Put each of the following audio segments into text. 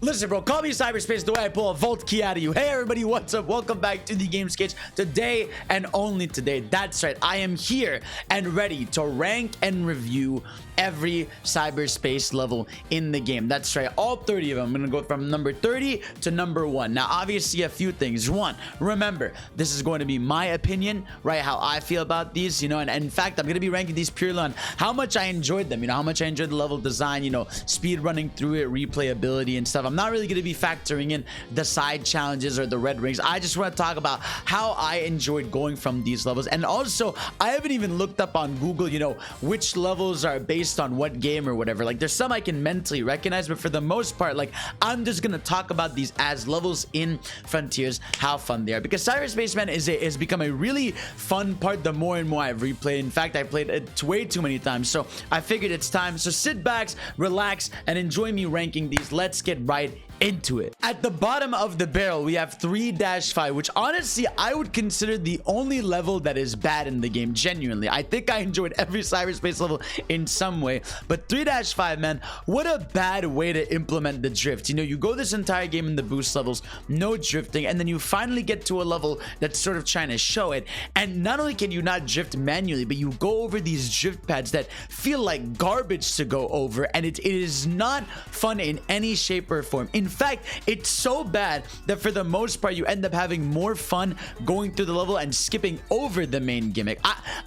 Listen, bro, call me Cyberspace the way I pull a Vault key out of you. Hey, everybody, what's up? Welcome back to the Game Sketch. Today and only today, that's right, I am here and ready to rank and review every cyberspace level in the game. That's right, all 30 of them. I'm gonna go from number 30 to number 1. Now, obviously, a few things. One, remember, this is going to be my opinion, right? How I feel about these, you know, and in fact, I'm gonna be ranking these purely on how much I enjoyed them, you know, how much I enjoyed the level design, you know, speed running through it, replayability and stuff. I'm not really gonna be factoring in the side challenges or the red rings. I just want to talk about how I enjoyed going from these levels. And also, I haven't even looked up on Google, you know, which levels are based on what game or whatever. Like, there's some I can mentally recognize, but for the most part, like, I'm just gonna talk about these as levels in Frontiers, how fun they are, because Cyberspace, man, has become a really fun part the more and more I've replayed. In fact, I played it way too many times, so I figured it's time. So sit back, relax, and enjoy me ranking these. Let's get right into it. At the bottom of the barrel, we have 3-5, which honestly I would consider the only level that is bad in the game. Genuinely, I think I enjoyed every cyberspace level in some way, but 3-5, man, what a bad way to implement the drift. You know, you go this entire game in the boost levels, no drifting, and then you finally get to a level that's sort of trying to show it, and not only can you not drift manually, but you go over these drift pads that feel like garbage to go over, and it is not fun in any shape or form. In fact, it's so bad that for the most part, you end up having more fun going through the level and skipping over the main gimmick.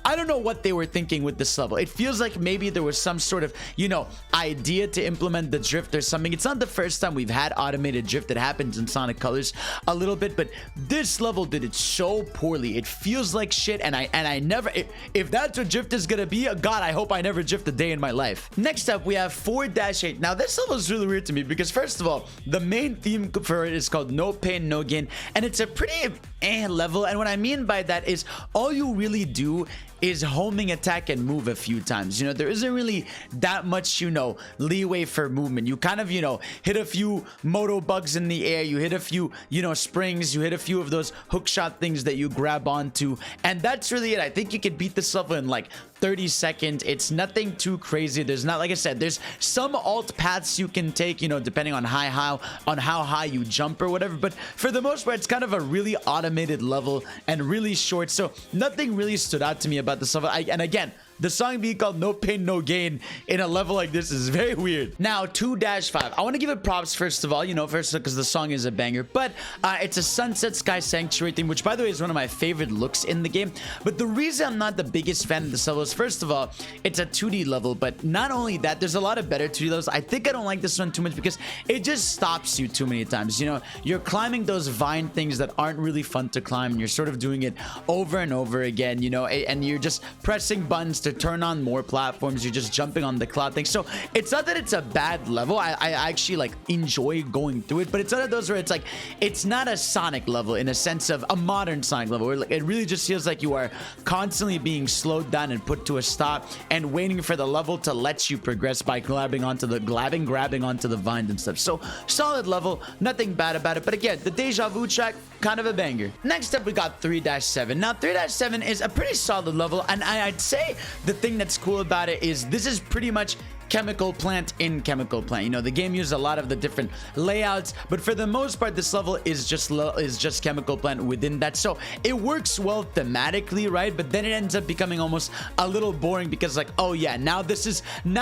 I don't know what they were thinking with this level. It feels like maybe there was some sort of, you know, idea to implement the drift or something. It's not the first time we've had automated drift. It happens in Sonic Colors a little bit, but this level did it so poorly. It feels like shit, and I never, if that's what drift is gonna be, God, I hope I never drift a day in my life. Next up, we have 4-8. Now, this level is really weird to me because, first of all, the main theme for it is called No Pain, No Gain, and it's a pretty level. And what I mean by that is all you really do is homing attack and move a few times. You know, there isn't really that much, you know, leeway for movement. You kind of, you know, hit a few moto bugs in the air, you hit a few, you know, springs, you hit a few of those hook shot things that you grab onto, and that's really it. I think you could beat this level in like 30 seconds. It's nothing too crazy. There's not, like I said, there's some alt paths you can take, you know, depending on how high you jump or whatever, but for the most part, it's kind of a really automated level and really short, so nothing really stood out to me about this level. And again, the song being called No Pain, No Gain in a level like this is very weird. Now, 2-5. I want to give it props, first of all, you know, first because the song is a banger, but it's a Sunset Sky Sanctuary theme, which, by the way, is one of my favorite looks in the game. But the reason I'm not the biggest fan of this level is, first of all, it's a 2D level, but not only that, there's a lot of better 2D levels. I think I don't like this one too much because it just stops you too many times. You know, you're climbing those vine things that aren't really fun to climb, and you're sort of doing it over and over again, you know, and you're just pressing buttons to turn on more platforms. You're just jumping on the cloud thing. So it's not that it's a bad level. I actually like enjoy going through it, but it's one of those where it's like, it's not a Sonic level in a sense of a modern Sonic level where like it really just feels like you are constantly being slowed down and put to a stop and waiting for the level to let you progress by grabbing onto the vines and stuff. So solid level, nothing bad about it. But again, the Deja Vu track, kind of a banger. Next up, we got 3-7. Now, 3-7 is a pretty solid level, and I'd say the thing that's cool about it is this is pretty much Chemical Plant in Chemical Plant. You know, the game uses a lot of the different layouts, but for the most part, this level is just Chemical Plant within that. So it works well thematically, right? But then it ends up becoming almost a little boring because, like, oh yeah, now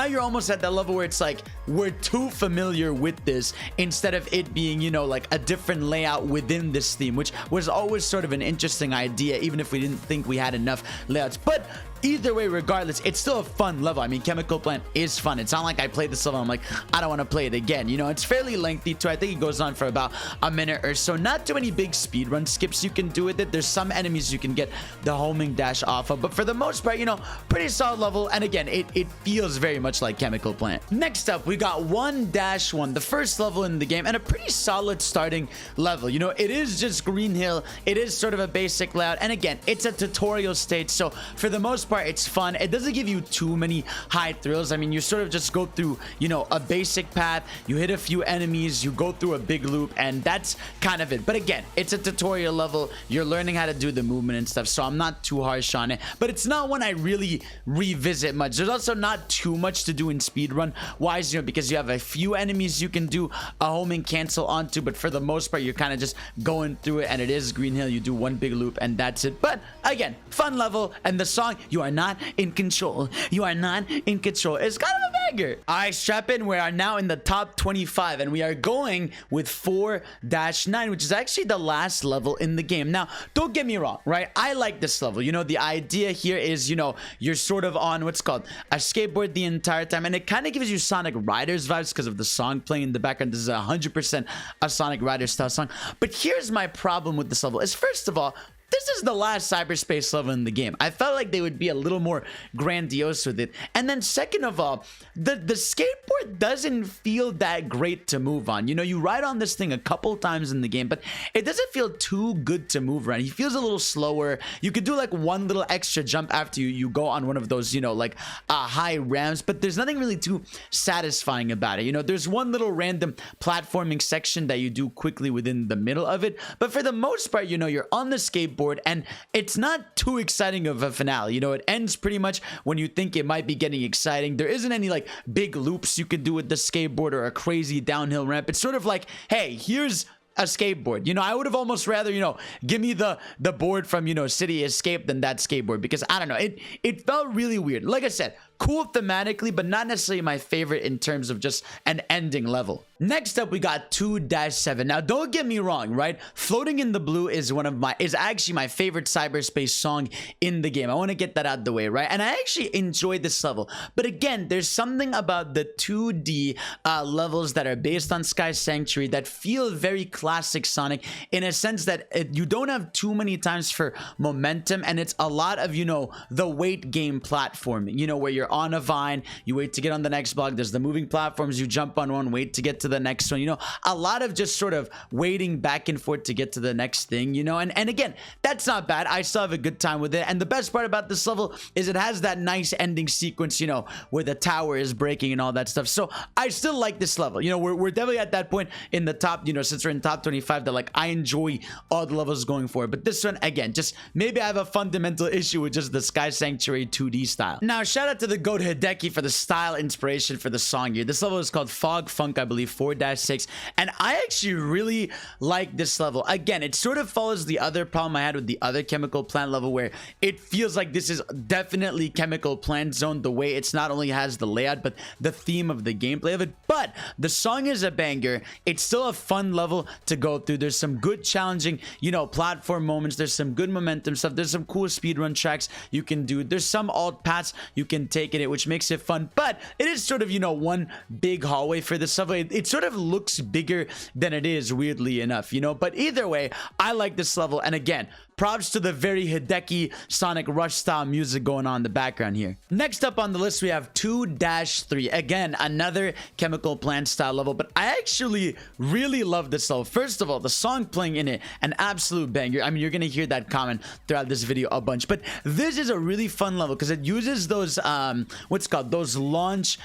you're almost at that level where it's like we're too familiar with this instead of it being, you know, like a different layout within this theme, which was always sort of an interesting idea, even if we didn't think we had enough layouts. But either way, regardless, it's still a fun level. I mean, Chemical Plant is fun. It's not like I played this level and I'm like, I don't want to play it again. You know, it's fairly lengthy too. I think it goes on for about a minute or so. Not too many big speedrun skips you can do with it. There's some enemies you can get the homing dash off of, but for the most part, you know, pretty solid level. And again, it feels very much like Chemical Plant. Next up, we got 1-1, the first level in the game, and a pretty solid starting level. You know, it is just Green Hill. It is sort of a basic layout, and again, it's a tutorial stage, so for the most most part, it's fun. It doesn't give you too many high thrills. I mean, you sort of just go through, you know, a basic path, you hit a few enemies, you go through a big loop, and that's kind of it. But again, it's a tutorial level. You're learning how to do the movement and stuff, so I'm not too harsh on it. But it's not one I really revisit much. There's also not too much to do in speedrun wise, you know, because you have a few enemies you can do a home and cancel onto, but for the most part, you're kind of just going through it, and it is Green Hill. You do one big loop, and that's it. But again, fun level, and the song, You Are Not in Control. You Are Not in Control. It's kind of a banger. All right, strap in. We are now in the top 25, and we are going with 4-9, which is actually the last level in the game. Now, don't get me wrong, right? I like this level. You know, the idea here is, you know, you're sort of on what's called a skateboard the entire time, and it kind of gives you Sonic Riders vibes because of the song playing in the background. This is 100% a Sonic Riders style song. But here's my problem with this level is, first of all, this is the last cyberspace level in the game. I felt like they would be a little more grandiose with it. And then second of all, the skateboard doesn't feel that great to move on. You know, you ride on this thing a couple times in the game, but it doesn't feel too good to move around. He feels a little slower. You could do like one little extra jump after you go on one of those, you know, like high ramps, but there's nothing really too satisfying about it. You know, there's one little random platforming section that you do quickly within the middle of it, but for the most part, you know, you're on the skateboard, and it's not too exciting of a finale. You know, it ends pretty much when you think it might be getting exciting. There isn't any like big loops you can do with the skateboard or a crazy downhill ramp. It's sort of like, hey, here's a skateboard. You know, I would have almost rather, you know, give me the board from, you know, City Escape than that skateboard, because I don't know, it felt really weird. Like I said, cool thematically, but not necessarily my favorite in terms of just an ending level. Next up, we got 2-7. Now, don't get me wrong, right? Floating in the Blue is actually my favorite cyberspace song in the game. I want to get that out of the way, right? And I actually enjoyed this level. But again, there's something about the 2D levels that are based on Sky Sanctuary that feel very classic Sonic, in a sense that you don't have too many times for momentum, and it's a lot of, you know, the wait game platforming, you know, where you're on a vine, you wait to get on the next block, there's the moving platforms, you jump on one, wait to get to the next one, you know, a lot of just sort of waiting back and forth to get to the next thing, you know, and again, that's not bad. I still have a good time with it, and the best part about this level is it has that nice ending sequence, you know, where the tower is breaking and all that stuff. So I still like this level. You know, we're definitely at that point in the top, you know, since we're in top 25, that like I enjoy all the levels going forward. But this one, again, just maybe I have a fundamental issue with just the Sky Sanctuary 2D style. Now, shout out to the GOAT Hideki for the style inspiration for the song here. This level is called Fog Funk, I believe, 4-6, and I actually really like this level. Again, it sort of follows the other problem I had with the other Chemical Plant level, where it feels like this is definitely Chemical Plant Zone, the way it's not only has the layout, but the theme of the gameplay of it. But the song is a banger. It's still a fun level to go through. There's some good challenging, you know, platform moments. There's some good momentum stuff. There's some cool speedrun tracks you can do. There's some alt paths you can take in it, which makes it fun. But it is sort of, you know, one big hallway for this level. It sort of looks bigger than it is, weirdly enough, you know. But either way, I like this level. And again, props to the very Hideki Sonic Rush style music going on in the background here. Next up on the list, we have 2-3. Again, another Chemical Plant style level, but I actually really love this level. First of all, the song playing in it, an absolute banger. I mean, you're gonna hear that comment throughout this video a bunch, but this is a really fun level because it uses those what's called those launch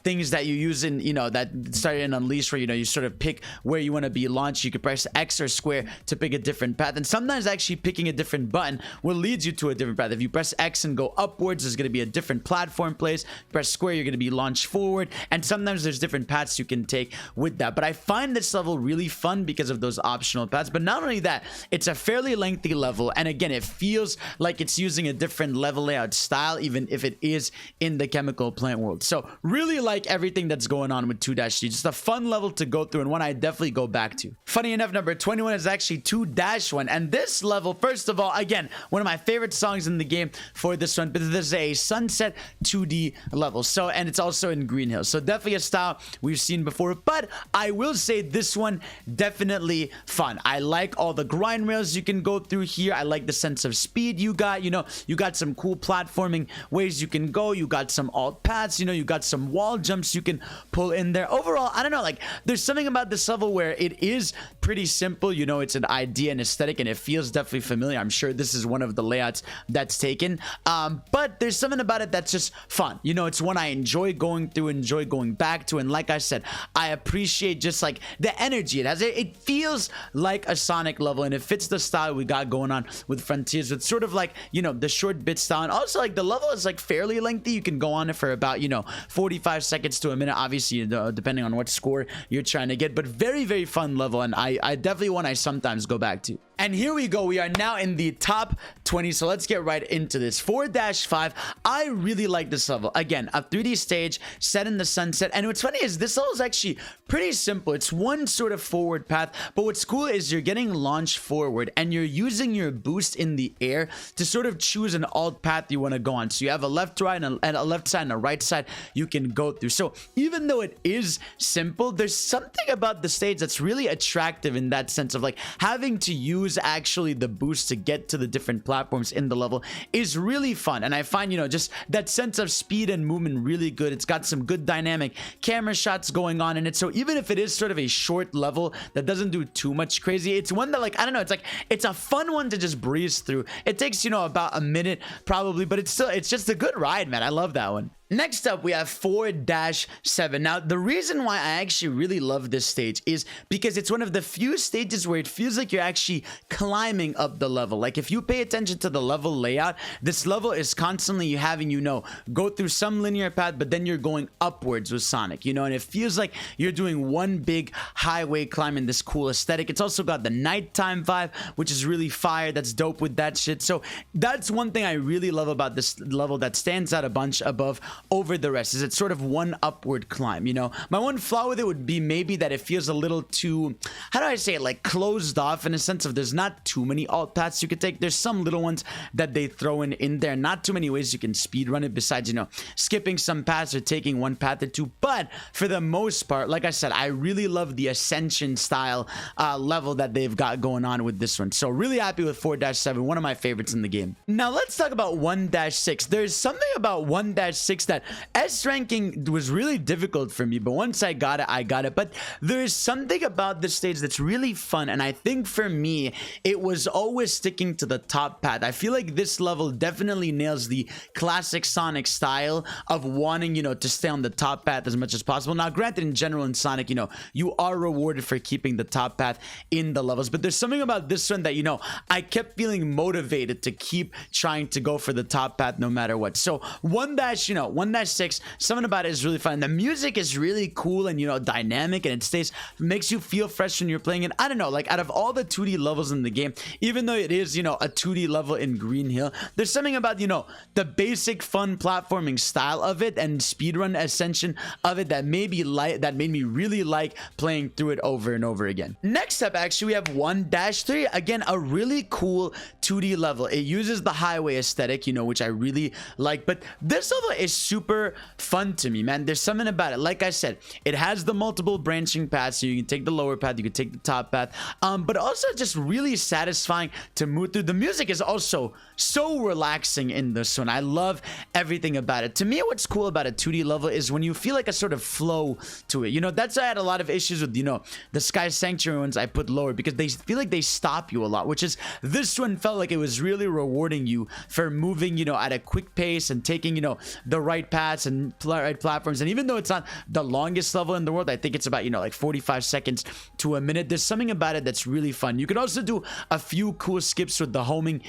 things that you use in, you know, that started in Unleashed, where, you know, you sort of pick where you want to be launched. You can press X or square to pick a different path, and sometimes actually picking a different button will lead you to a different path. If you press X and go upwards, there's going to be a different platform place. Press square, you're going to be launched forward, and sometimes there's different paths you can take with that. But I find this level really fun because of those optional paths. But not only that, it's a fairly lengthy level, and again, it feels like it's using a different level layout style, even if it is in the Chemical Plant world. So really like everything that's going on with 2-3. Just a fun level to go through, and one I definitely go back to. Funny enough, number 21 is actually 2-1, and this level, first of all, again, one of my favorite songs in the game for this one, but this is a Sunset 2D level. So, and it's also in Green Hill. So definitely a style we've seen before, but I will say this one definitely fun. I like all the grind rails you can go through here. I like the sense of speed you got. You know, you got some cool platforming ways you can go. You got some alt paths. You know, you got some wall jumps you can pull in there. Overall, I don't know, like there's something about this level where it is pretty simple. You know, it's an idea and aesthetic, and it feels definitely familiar. I'm sure this is one of the layouts that's taken, but there's something about it that's just fun. You know, it's one I enjoy going through, enjoy going back to, and like I said, I appreciate just like the energy it has. It feels like a Sonic level, and it fits the style we got going on with Frontiers, with sort of like, you know, the short bit style, and also like the level is like fairly lengthy. You can go on it for about, you know, 45 seconds to a minute, obviously, depending on what score you're trying to get, but very, very fun level, and I definitely one I sometimes go back to. And here we go. We are now in the top 20, so let's get right into this. 4-5, I really like this level. Again, a 3D stage set in the sunset, and what's funny is this level is actually pretty simple. It's one sort of forward path, but what's cool is you're getting launched forward, and you're using your boost in the air to sort of choose an alt path you want to go on. So you have a left, right, and a left side and a right side you can go through. So even though it is simple, there's something about the stage that's really attractive in that sense of like having to use actually the boost to get to the different platforms in the level is really fun. And I find, you know, just that sense of speed and movement really good. It's got some good dynamic camera shots going on in it. So even if it is sort of a short level that doesn't do too much crazy, it's one that, like, I don't know, it's like, it's a fun one to just breeze through. It takes, you know, about a minute probably, but it's just a good ride, man. I love that one. Next up, we have 4-7. Now, the reason why I actually really love this stage is because it's one of the few stages where it feels like you're actually climbing up the level. Like, if you pay attention to the level layout, this level is constantly having, you know, go through some linear path, but then you're going upwards with Sonic, you know, and it feels like you're doing one big highway climb in this cool aesthetic. It's also got the nighttime vibe, which is really fire. That's dope with that shit. So that's one thing I really love about this level that stands out a bunch above over the rest, is it's sort of one upward climb. You know, my one flaw with it would be maybe that it feels a little too, how do I say it, like closed off, in a sense of there's not too many alt paths you could take. There's some little ones that they throw in there, not too many ways you can speed run it besides, you know, skipping some paths or taking one path or two. But for the most part, like I said, I really love the ascension style level that they've got going on with this one. So really happy with 4-7, one of my favorites in the game. Now let's talk about 1-6. There's something about 1-6 that S ranking was really difficult for me, but once I got it, I got it. But there's something about this stage that's really fun, and I think for me, it was always sticking to the top path. I feel like this level definitely nails the classic Sonic style of wanting, you know, to stay on the top path as much as possible. Now, granted, in general in Sonic, you know, you are rewarded for keeping the top path in the levels, but there's something about this one that, you know, I kept feeling motivated to keep trying to go for the top path no matter what. So 1-6, something about it is really fun. The music is really cool and, you know, dynamic, and it makes you feel fresh when you're playing it. I don't know, like out of all the 2D levels in the game, even though it is, you know, a 2D level in Green Hill, there's something about, you know, the basic fun platforming style of it and speedrun ascension of it that made me really like playing through it over and over again. Next up, actually, we have 1-3. Again, a really cool 2D level. It uses the highway aesthetic, you know, which I really like, but this level is super fun to me, man. There's something about it. Like I said, it has the multiple branching paths, so you can take the lower path, you can take the top path, but also just really satisfying to move through. The music is also so relaxing in this one. I love everything about it. To me, what's cool about a 2D level is when you feel like a sort of flow to it. You know, that's why I had a lot of issues with, you know, the Sky Sanctuary ones I put lower, because they feel like they stop you a lot, which is, this one felt like it was really rewarding you for moving, you know, at a quick pace and taking, you know, the right paths and right platforms. And even though it's not the longest level in the world, I think it's about, you know, like 45 seconds to a minute, there's something about it that's really fun. You could also do a few cool skips with the homing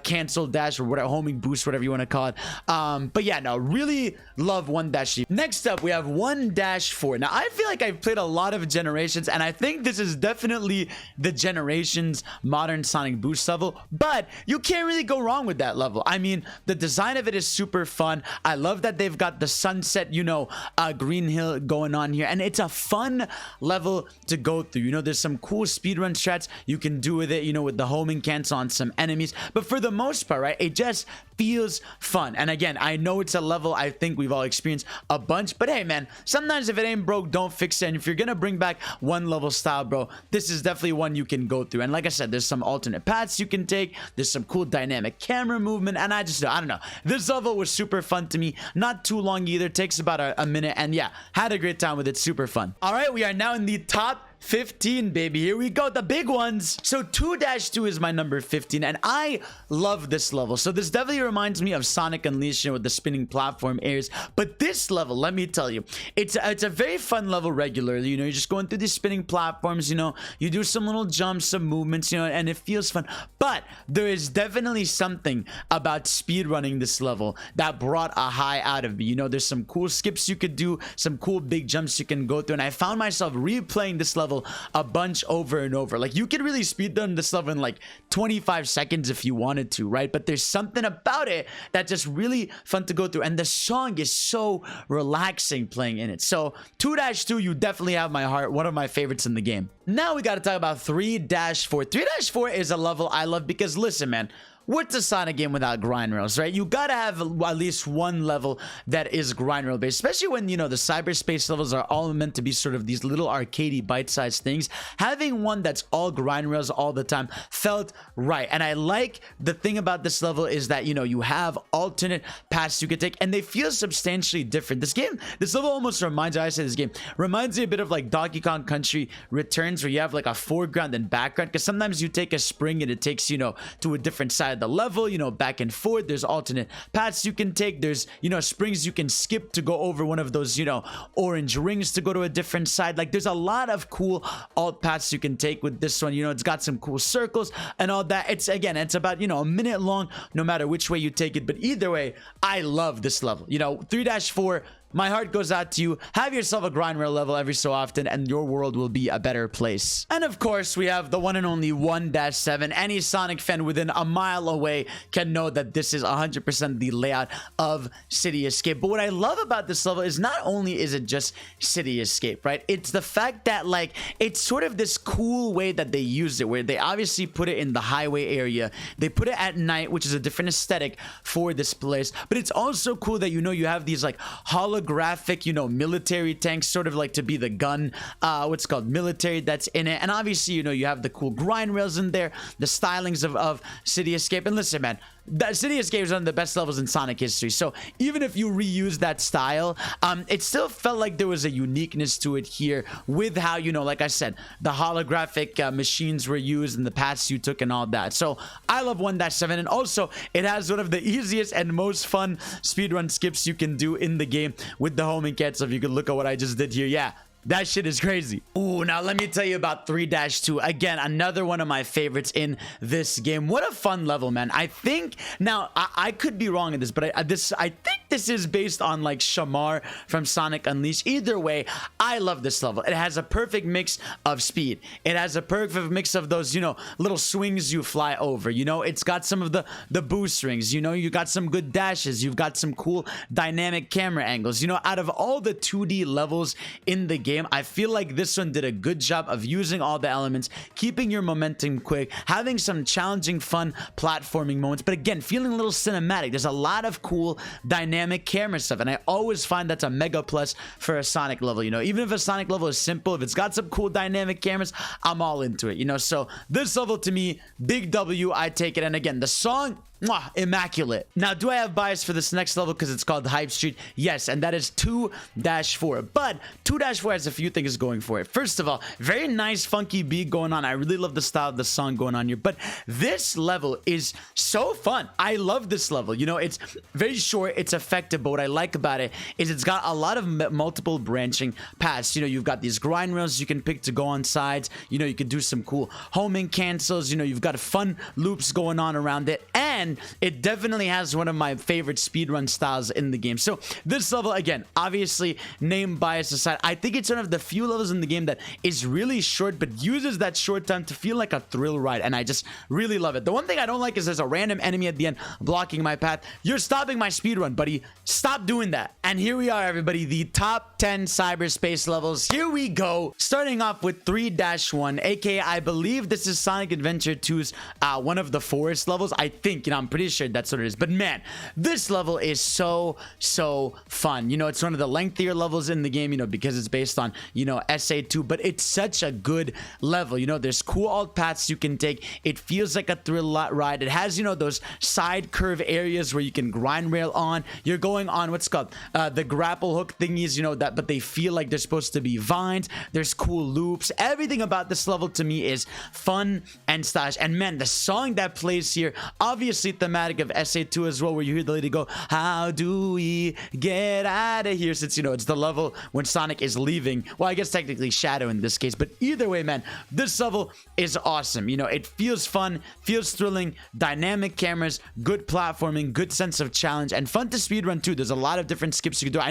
cancel dash, or whatever, homing boost, whatever you want to call it. But yeah, no, really love 1-3. Next up, we have 1-4. Now, I feel like I've played a lot of Generations, and I think this is definitely the Generations modern Sonic boost level, but you can't really go wrong with that level. I mean, the design of it is super fun. I love that they've got the sunset, you know, Green Hill going on here, and it's a fun level to go through. You know, there's some cool speedrun strats you can do with it, you know, with the homing cancel on some enemies, but for the most part, right, it just feels fun. And again, I know it's a level I think we've all experienced a bunch, but hey, man, sometimes if it ain't broke, don't fix it. And if you're gonna bring back one level style, bro, this is definitely one you can go through. And like I said, there's some alternate paths you can take, there's some cool dynamic camera movement, and I don't know, this level was super fun to me. Not too long either, takes about a minute, and yeah, had a great time with it. Super fun. All right, we are now in the top 15, baby. Here we go, the big ones. So 2-2 is my number 15, and I love this level. So this definitely reminds me of Sonic Unleashed, with the spinning platform areas. But this level, let me tell you, it's a very fun level regularly. You're just going through these spinning platforms. You do some little jumps, some movements, and it feels fun. But there is definitely something about speedrunning this level that brought a high out of me. There's some cool skips you could do, some cool big jumps you can go through, and I found myself replaying this level a bunch over and over. Like, you could really speedrun this level in like 25 seconds if you wanted to, right? But there's something about it that's just really fun to go through, and the song is so relaxing playing in it. So 2-2, you definitely have my heart, one of my favorites in the game. Now we got to talk about 3-4. 3-4 is a level I love because, listen, man, what's a Sonic game without grind rails, right? You gotta have at least one level that is grind rail based, especially when, the cyberspace levels are all meant to be sort of these little arcadey bite-sized things. Having one that's all grind rails all the time felt right. And I like the thing about this level is that, you have alternate paths you could take, and they feel substantially different. This level almost reminds me a bit of like Donkey Kong Country Returns, where you have like a foreground and background, because sometimes you take a spring and it takes, to a different side of the level, back and forth. There's alternate paths you can take. There's, springs you can skip to go over one of those, orange rings to go to a different side. Like, there's a lot of cool alt paths you can take with this one. It's got some cool circles and all that. It's about, a minute long, no matter which way you take it. But either way, I love this level. 3-4, my heart goes out to you. Have yourself a grind rail level every so often, and your world will be a better place. And of course, we have the one and only 1-7. Any Sonic fan within a mile away can know that this is 100% the layout of City Escape. But what I love about this level is not only is it just City Escape, right? It's the fact that, like, it's sort of this cool way that they use it, where they obviously put it in the highway area. They put it at night, which is a different aesthetic for this place. But it's also cool that, you have these, like, holographic, military tanks, sort of like to be the gun, what's called military that's in it. And obviously, you have the cool grind rails in there, the stylings of City Escape. And listen, man, that City Escape is one of the best levels in Sonic history. So even if you reuse that style, it still felt like there was a uniqueness to it here with how, like I said, the holographic machines were used and the paths you took and all that. So I love 1-7, and also it has one of the easiest and most fun speedrun skips you can do in the game with the homing cat. So if you could look at what I just did here, yeah, that shit is crazy. Ooh, now let me tell you about 3-2. Again, another one of my favorites in this game. What a fun level, man. I think, now, I could be wrong in this, but I think this is based on, like, Shamar from Sonic Unleashed. Either way, I love this level. It has a perfect mix of speed. It has a perfect mix of those, little swings you fly over. It's got some of the boost rings. You got some good dashes. You've got some cool dynamic camera angles. Out of all the 2D levels in the game, I feel like this one did a good job of using all the elements, keeping your momentum quick, having some challenging, fun platforming moments, but again, feeling a little cinematic. There's a lot of cool dynamic camera stuff, and I always find that's a mega plus for a Sonic level. Even if a Sonic level is simple, if it's got some cool dynamic cameras, I'm all into it. So this level, to me, big W, I take it. And again, the song, mwah, immaculate. Now, do I have bias for this next level because it's called Hype Street? Yes, and that is 2-4. But 2-4 has a few things going for it. First of all, very nice funky beat going on. I really love the style of the song going on here. But this level is so fun. I love this level. It's very short, it's effective, but what I like about it is it's got a lot of multiple branching paths. You've got these grind rails you can pick to go on sides. You can do some cool homing cancels. You've got fun loops going on around it. And it definitely has one of my favorite speedrun styles in the game. So this level, again, obviously, name bias aside, I think it's one of the few levels in the game that is really short, but uses that short time to feel like a thrill ride, and I just really love it. The one thing I don't like is there's a random enemy at the end blocking my path. You're stopping my speedrun, buddy. Stop doing that. And here we are, everybody, the top 10 cyberspace levels. Here we go. Starting off with 3-1, aka I believe this is Sonic Adventure 2's one of the forest levels. I think think, I'm pretty sure that's what it is. But man, this level is so fun. It's one of the lengthier levels in the game, because it's based on, SA2, but it's such a good level. There's cool alt paths you can take. It feels like a thrill ride. It has, those side curve areas where you can grind rail on. You're going on what's called the grapple hook thingies, but they feel like they're supposed to be vines. There's cool loops. Everything about this level to me is fun and stylish. And man, the song that plays here, obviously thematic of SA2 as well, where you hear the lady go, how do we get out of here? Since, it's the level when Sonic is leaving. Well, I guess technically Shadow in this case, but either way, man, this level is awesome. It feels fun, feels thrilling, dynamic cameras, good platforming, good sense of challenge, and fun to speedrun too. There's a lot of different skips you can do. I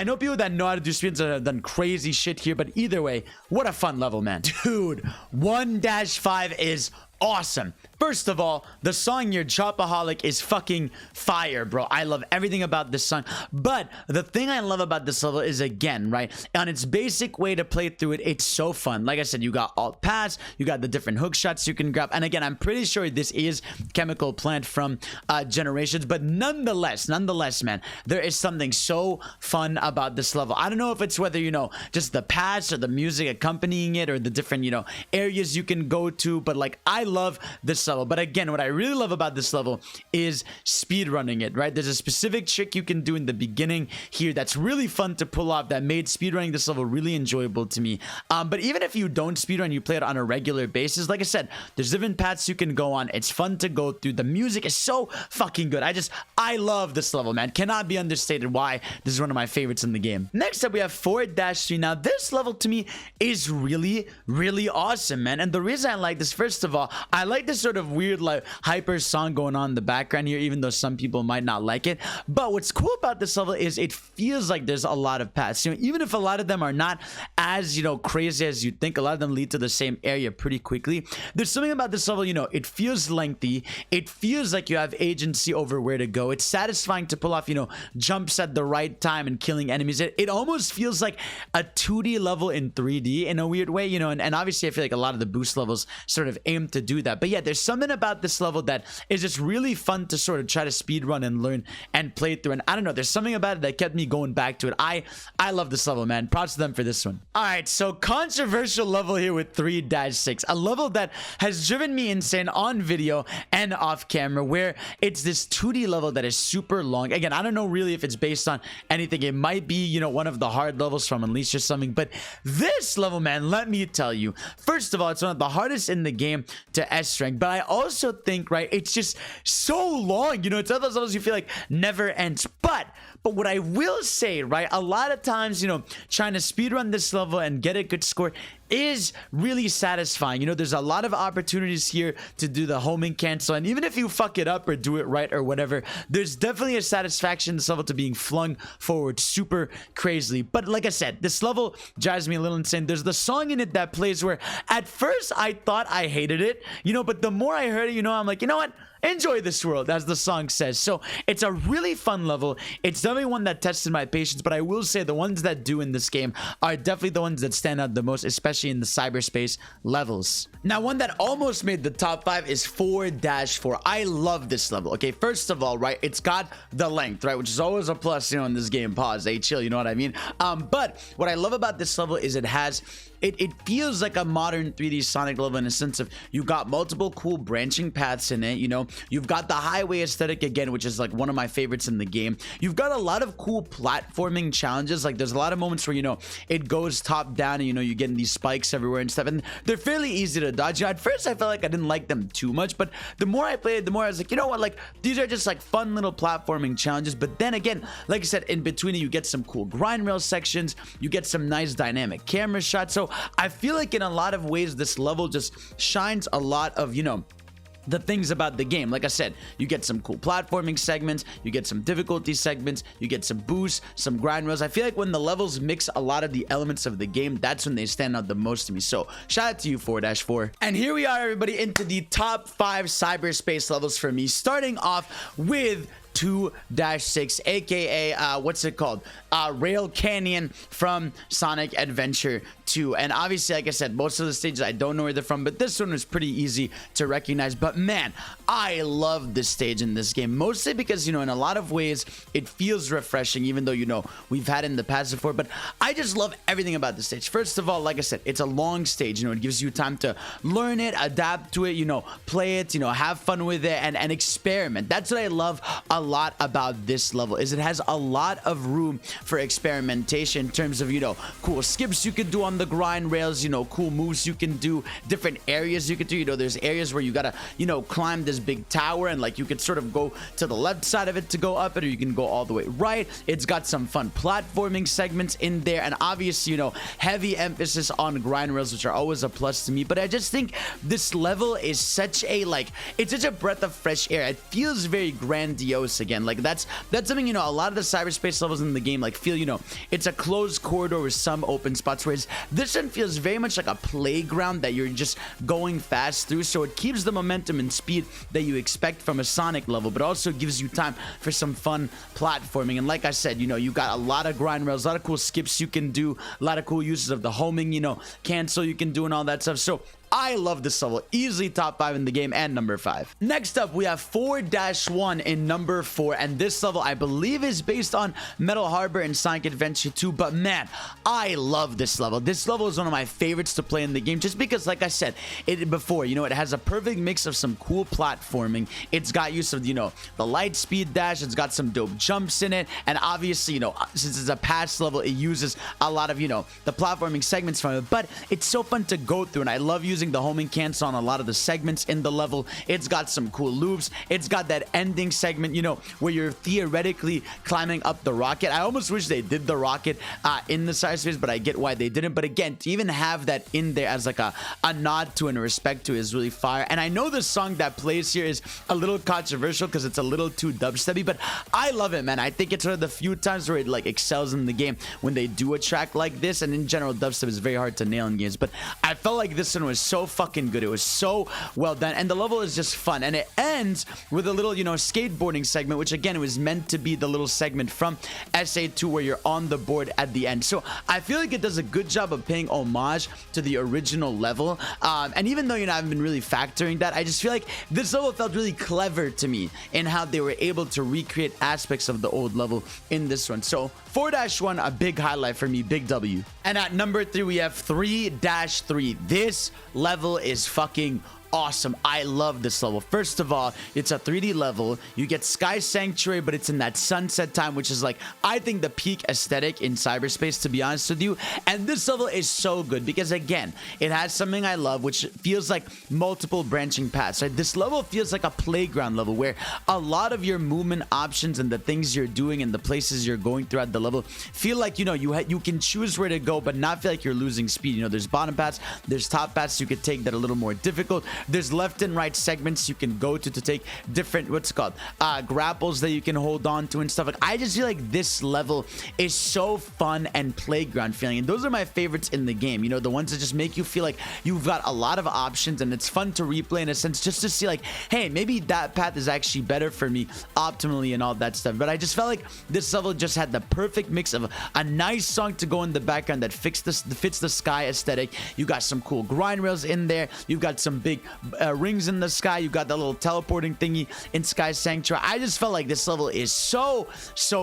know people that know how to do speedruns that have done crazy shit here, but either way, what a fun level, man. Dude, 1-5 is awesome. First of all, the song Your Chopaholic is fucking fire, bro. I love everything about this song. But the thing I love about this level is, again, right, on its basic way to play through it, it's so fun. Like I said, you got alt paths, you got the different hook shots you can grab. And again, I'm pretty sure this is Chemical Plant from Generations, but nonetheless, man, there is something so fun about this level. I don't know if it's whether, just the paths or the music accompanying it or the different, areas you can go to, but like, I love this level. But again, what I really love about this level is speedrunning it, right? There's a specific trick you can do in the beginning here that's really fun to pull off that made speedrunning this level really enjoyable to me. But even if you don't speedrun, you play it on a regular basis, like I said, there's different paths you can go on. It's fun to go through. The music is so fucking good. I love this level, man. Cannot be understated why this is one of my favorites in the game. Next up, we have 4-3. Now, this level to me is really awesome, man. And the reason I like this, first of all, I like this sort of weird like hyper song going on in the background here, even though some people might not like it. But what's cool about this level is it feels like there's a lot of paths. Even if a lot of them are not as, crazy as you think, a lot of them lead to the same area pretty quickly. There's something about this level, it feels lengthy. It feels like you have agency over where to go. It's satisfying to pull off, jumps at the right time and killing enemies. It almost feels like a 2D level in 3D in a weird way, and obviously I feel like a lot of the boost levels sort of aim to do that. But yeah, there's something about this level that is just really fun to sort of try to speedrun and learn and play through. And I don't know, there's something about it that kept me going back to it. I love this level, man. Props to them for this one. All right, so controversial level here with 3-6, a level that has driven me insane on video and off camera, where it's this 2D level that is super long. Again, I don't know really if it's based on anything. It might be, one of the hard levels from Unleashed or something, but this level, man, let me tell you, first of all, it's one of the hardest in the game to S rank, but I also think, right, it's just so long, it's one of those levels you feel like never ends. But what I will say, right, a lot of times, trying to speedrun this level and get a good score is really satisfying. There's a lot of opportunities here to do the homing cancel, and even if you fuck it up or do it right or whatever, there's definitely a satisfaction in this level to being flung forward super crazily. But like I said, this level drives me a little insane. There's the song in it that plays where at first I thought I hated it, but the more I heard it, I'm like, you know what? Enjoy this world, as the song says. So it's a really fun level. It's definitely one that tested my patience, but I will say the ones that do in this game are definitely the ones that stand out the most, especially in the cyberspace levels. Now, one that almost made the top 5 is 4-4. I love this level. Okay, first of all, right, it's got the length, right, which is always a plus, in this game. Pause, hey, chill, you know what I mean? But what I love about this level is it feels like a modern 3D Sonic level in a sense of you got multiple cool branching paths in it, you've got the highway aesthetic again, which is like one of my favorites in the game. You've got a lot of cool platforming challenges. Like there's a lot of moments where, it goes top down and, you're getting these spikes everywhere and stuff, and they're fairly easy to dodge. At first I felt like I didn't like them too much, but the more I played, the more I was like, you know what, like these are just like fun little platforming challenges. But then again, like I said, in between it, you get some cool grind rail sections, you get some nice dynamic camera shots. So I feel like in a lot of ways this level just shines a lot of, the things about the game. Like I said, you get some cool platforming segments, you get some difficulty segments, you get some boosts, some grind rails. I feel like when the levels mix a lot of the elements of the game, that's when they stand out the most to me. So shout out to you, 4-4. And here we are, everybody, into the top 5 cyberspace levels for me, starting off with 2-6, aka what's it called, Rail Canyon from Sonic Adventure 2. And obviously, like I said, most of the stages I don't know where they're from, but this one was pretty easy to recognize. But man, I love this stage in this game, mostly because, you know, in a lot of ways it feels refreshing, even though, you know, we've had it in the past before. But I just love everything about the stage. First of all, like I said, it's a long stage. You know, it gives you time to learn it, adapt to it, you know, play it, you know, have fun with it, and experiment. That's what I love a lot about this level, is it has a lot of room for experimentation in terms of, you know, cool skips you can do on the grind rails, you know, cool moves you can do, different areas you can do. You know, there's areas where you gotta, you know, climb this big tower, and like you can sort of go to the left side of it to go up it, or you can go all the way right. It's got some fun platforming segments in there, and obviously, you know, heavy emphasis on grind rails, which are always a plus to me. But I just think this level is such a, like, it's such a breath of fresh air. It feels very grandiose again. Like that's something, you know, a lot of the cyberspace levels in the game like feel, you know, it's a closed corridor with some open spots, whereas this one feels very much like a playground that you're just going fast through. So it keeps the momentum and speed that you expect from a Sonic level, but also gives you time for some fun platforming. And like I said, you know, you got a lot of grind rails, a lot of cool skips you can do, a lot of cool uses of the homing, you know, cancel you can do, and all that stuff. So I love this level. Easily top 5 in the game and number 5. Next up, we have 4-1 in number 4. And this level, I believe, is based on Metal Harbor and Sonic Adventure 2. But man, I love this level. This level is one of my favorites to play in the game, just because, like I said it before, you know, it has a perfect mix of some cool platforming. It's got use of, you know, the light speed dash. It's got some dope jumps in it. And obviously, you know, since it's a past level, it uses a lot of, you know, the platforming segments from it. But it's so fun to go through, and I love using the homing cancel on a lot of the segments in the level. It's got some cool loops. It's got that ending segment, you know, where you're theoretically climbing up the rocket. I almost wish they did the rocket in the cyberspace, but I get why they didn't. But again, to even have that in there as like a nod to and a respect to is really fire. And I know the song that plays here is a little controversial because it's a little too dubstepy, but I love it, man. I think it's one of the few times where it like excels in the game when they do a track like this. And in general, dubstep is very hard to nail in games, but I felt like this one was so fucking good. It was so well done, and the level is just fun. And it ends with a little, you know, skateboarding segment, which again, it was meant to be the little segment from SA2 where you're on the board at the end. So I feel like it does a good job of paying homage to the original level. And even though, you know, I've been really factoring that, I just feel like this level felt really clever to me in how they were able to recreate aspects of the old level in this one. So 4-1, a big highlight for me, big W. And at number 3, we have 3-3. This level is fucking awesome. I love this level. First of all, it's a 3D level. You get Sky Sanctuary, but it's in that sunset time, which is like, I think, the peak aesthetic in cyberspace, to be honest with you. And this level is so good because, again, it has something I love, which feels like multiple branching paths, right? This level feels like a playground level where a lot of your movement options and the things you're doing and the places you're going throughout the level feel like, you know, you can choose where to go, but not feel like you're losing speed. You know, there's bottom paths, there's top paths you could take that are a little more difficult. There's left and right segments you can go to take different, what's it called, grapples that you can hold on to and stuff. Like, I just feel like this level is so fun and playground feeling, and those are my favorites in the game. You know, the ones that just make you feel like you've got a lot of options, and it's fun to replay in a sense, just to see like, hey, maybe that path is actually better for me optimally and all that stuff. But I just felt like this level just had the perfect mix of a nice song to go in the background that fits the sky aesthetic. You got some cool grind rails in there. You've got some big rings in the sky. You got that little teleporting thingy in Sky Sanctuary. I just felt like this level is so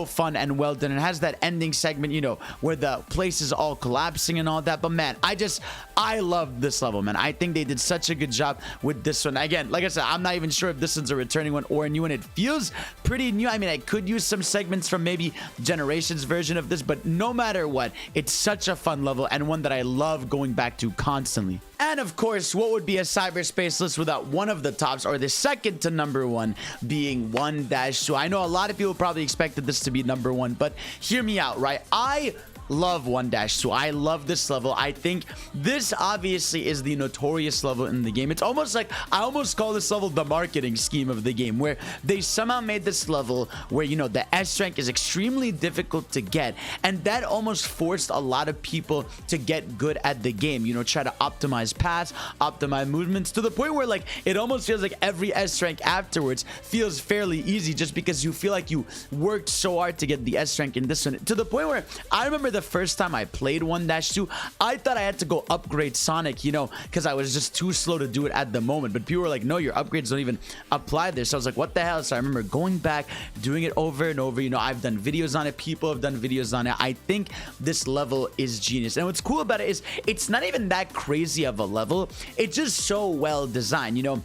fun and well done. It has that ending segment, you know, where the place is all collapsing and all that. But man, I love this level, man. I think they did such a good job with this one. Again, like I said, I'm not even sure if this one's a returning one or a new one. It feels pretty new. I mean, I could use some segments from maybe Generations version of this, but no matter what, it's such a fun level and one that I love going back to constantly. And of course, what would be a cyberspace list without one of the tops, or the second to number 1, being 1-2? I know a lot of people probably expected this to be number 1, but hear me out, right? I love 1-2. I love this level. I think this obviously is the notorious level in the game. It's almost like, I almost call this level the marketing scheme of the game, where they somehow made this level where, you know, the S rank is extremely difficult to get, and that almost forced a lot of people to get good at the game, you know, try to optimize paths, optimize movements, to the point where like it almost feels like every S rank afterwards feels fairly easy, just because you feel like you worked so hard to get the S rank in this one, to the point where I remember the first time I played 1-2, I thought I had to go upgrade Sonic, you know, because I was just too slow to do it at the moment, but people were like, no, your upgrades don't even apply there. So I was like, what the hell? So I remember going back, doing it over and over. You know, I've done videos on it, people have done videos on it. I think this level is genius, and what's cool about it is it's not even that crazy of a level. It's just so well designed. You know,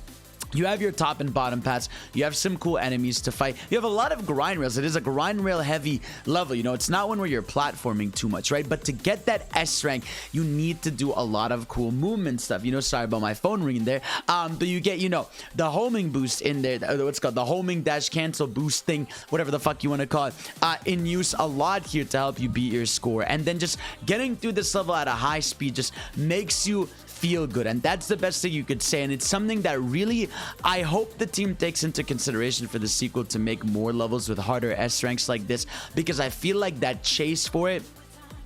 you have your top and bottom paths, you have some cool enemies to fight, you have a lot of grind rails. It is a grind rail heavy level, you know, it's not one where you're platforming too much, right? But to get that S rank, you need to do a lot of cool movement stuff, you know. Sorry about my phone ringing there. But you get, you know, the homing boost in there, what's called the homing dash cancel boost thing, whatever the fuck you want to call it, in use a lot here to help you beat your score. And then just getting through this level at a high speed just makes you feel good, and that's the best thing you could say. And it's something that really I hope the team takes into consideration for the sequel, to make more levels with harder S ranks like this, because I feel like that chase for it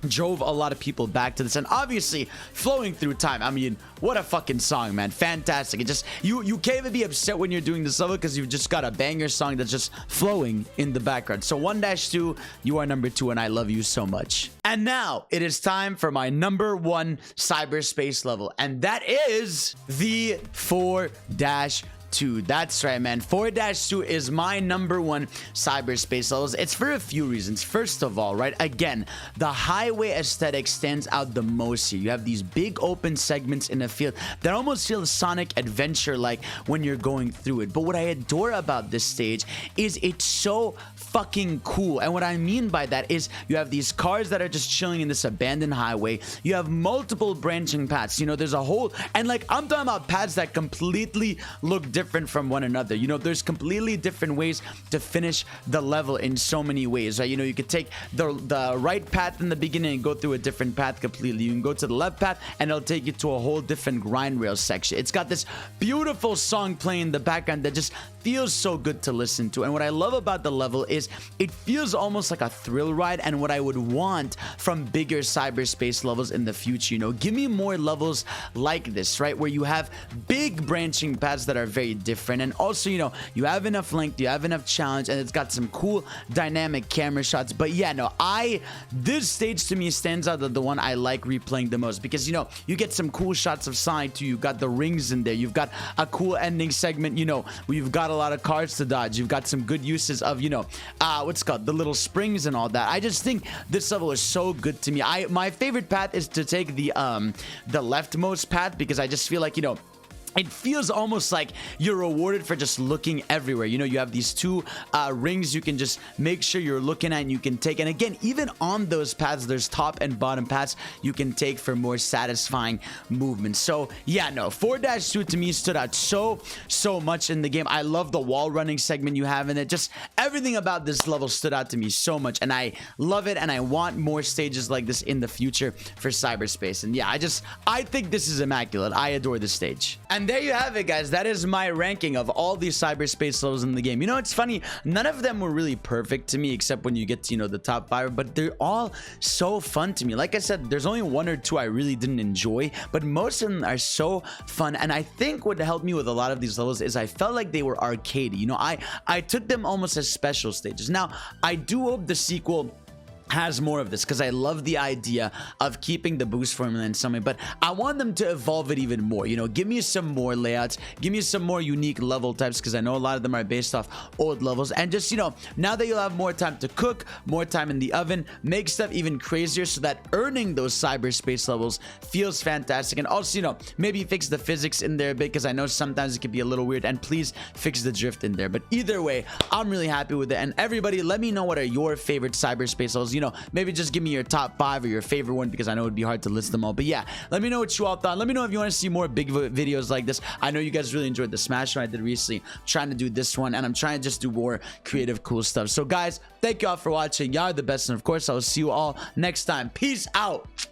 drove a lot of people back to this. And obviously Flowing Through Time, I mean, what a fucking song, man. Fantastic. It just, you can't even be upset when you're doing this level, because you've just got a banger song that's just flowing in the background. So 1-2, you are number 2, and I love you so much. And now it is time for my number 1 cyberspace level, and that is the 4-2. That's right, man. 4-2 is my number 1 cyberspace levels. It's for a few reasons. First of all, right, again, the highway aesthetic stands out the most here. You have these big open segments in a field that almost feel Sonic Adventure like when you're going through it. But what I adore about this stage is it's so fucking cool. And what I mean by that is you have these cars that are just chilling in this abandoned highway. You have multiple branching paths. You know, there's a whole, and like, I'm talking about paths that completely look different from one another. You know, there's completely different ways to finish the level in so many ways, right? You know, you could take the right path in the beginning and go through a different path completely. You can go to the left path and it'll take you to a whole different grind rail section. It's got this beautiful song playing in the background that just feels so good to listen to. And what I love about the level is it feels almost like a thrill ride, and what I would want from bigger cyberspace levels in the future. You know, give me more levels like this, right, where you have big branching paths that are very different, and also, you know, you have enough length, you have enough challenge, and it's got some cool dynamic camera shots. But yeah, no, this stage to me stands out as the one I like replaying the most, because, you know, you get some cool shots of Sonic too. You've got the rings in there, you've got a cool ending segment, you know, where you've got a lot of cars to dodge, you've got some good uses of, you know, what's called the little springs and all that. I just think this level is so good to me. My favorite path is to take the leftmost path, because I just feel like, you know, it feels almost like you're rewarded for just looking everywhere. You know, you have these 2 rings you can just make sure you're looking at and you can take. And again, even on those paths, there's top and bottom paths you can take for more satisfying movement. So yeah, no, 4-2 to me stood out so much in the game. I love the wall running segment you have in it. Just everything about this level stood out to me so much, and I love it, and I want more stages like this in the future for cyberspace. And yeah, I think this is immaculate. I adore this stage. And there you have it, guys. That is my ranking of all these cyberspace levels in the game. You know, it's funny, none of them were really perfect to me, except when you get to, you know, the top 5, but they're all so fun to me. Like I said, there's only 1 or 2 I really didn't enjoy, but most of them are so fun. And I think what helped me with a lot of these levels is I felt like they were arcadey. You know, I took them almost as special stages. Now, I do hope the sequel has more of this, because I love the idea of keeping the boost formula in some way, but I want them to evolve it even more. You know, give me some more layouts, give me some more unique level types, because I know a lot of them are based off old levels. And just, you know, now that you'll have more time to cook, more time in the oven, make stuff even crazier, so that earning those cyberspace levels feels fantastic. And also, you know, maybe fix the physics in there a bit, because I know sometimes it can be a little weird, and please fix the drift in there. But either way, I'm really happy with it. And everybody, let me know what are your favorite cyberspace levels. You you know, maybe just give me your top 5 or your favorite one, because I know it'd be hard to list them all. But yeah, let me know what you all thought. Let me know if you want to see more big videos like this. I know you guys really enjoyed the Smash one I did recently. I'm trying to do this one, and I'm trying to just do more creative, cool stuff. So guys, thank you all for watching. Y'all are the best, and of course, I will see you all next time. Peace out.